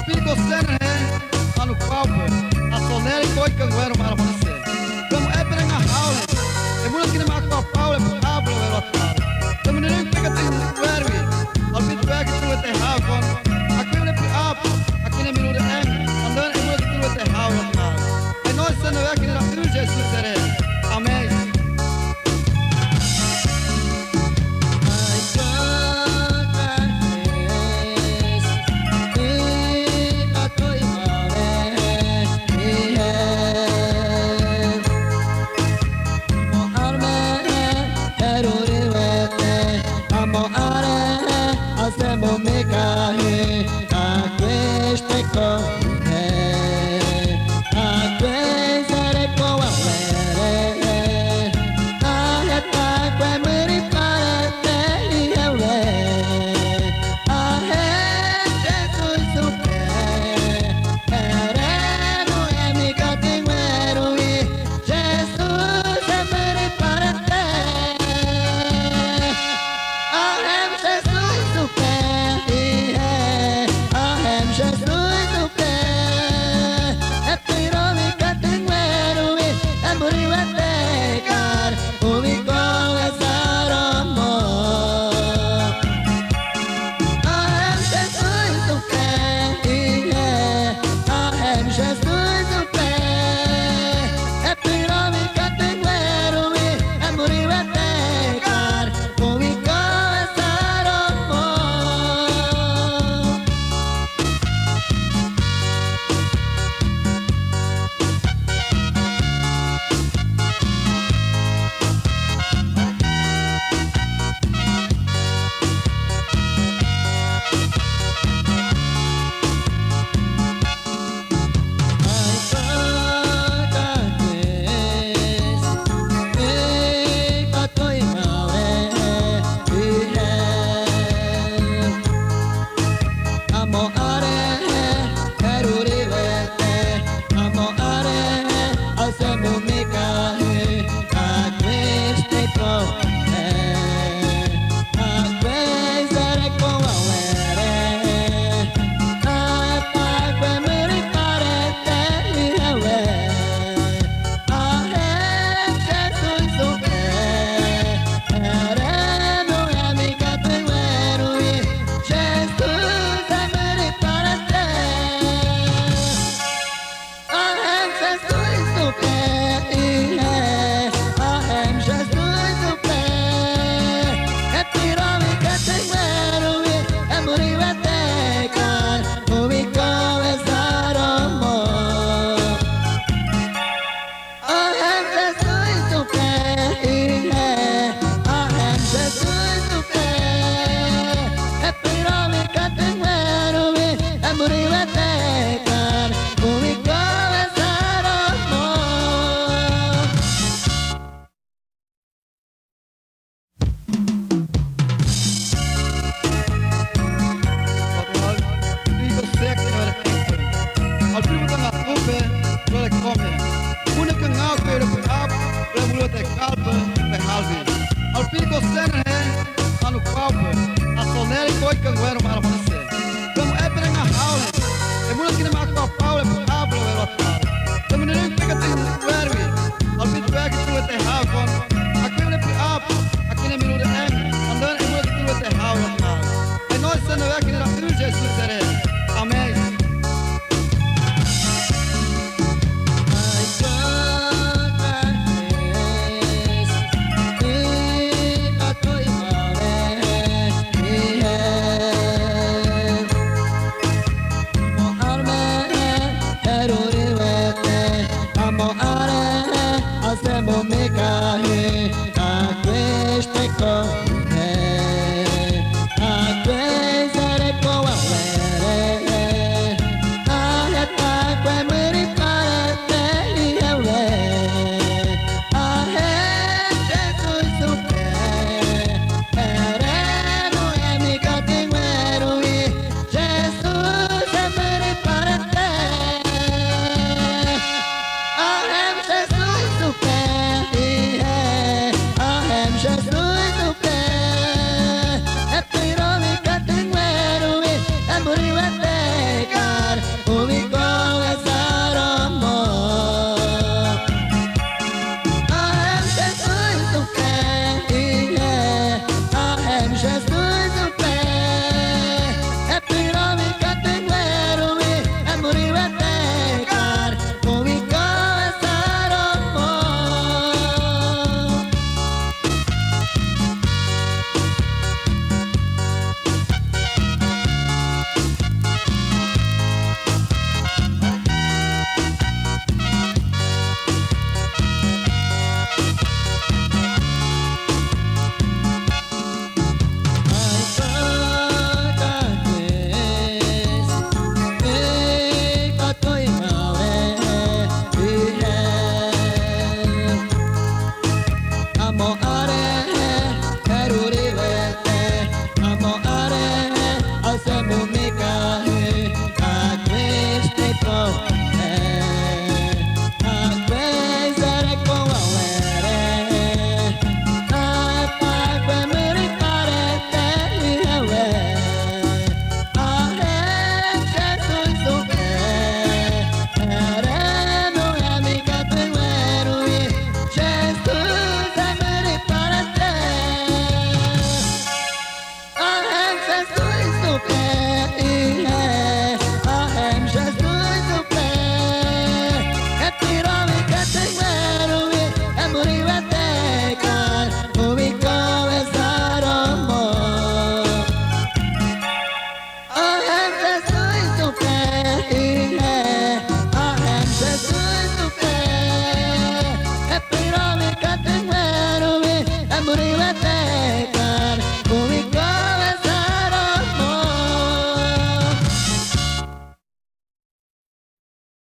Alpico Center anu pauper, a sonere koi kanguero mara monse. Como é para a aula, é muito que não há Paulo é Pablo é lotado. Como não pega tem verme, alpito pega tu até havon, aqui não é up, aqui não é minuto em, andando é muito que tu até havon lotado. É nós sendo aqui na cruz Jesus seré. Amém. Alpico Center anu pauper, a sonere koi kanguero mara monse. Como é para a aula, é muito que não há Paulo é Pablo é lotado. Como não pega tem verme, alpito pega tu até havon, aqui não é up, aqui não é minuto em, andando é muito que tu até havon lotado. É nós sendo aqui na cruz Jesus seré. Amém. Uri wete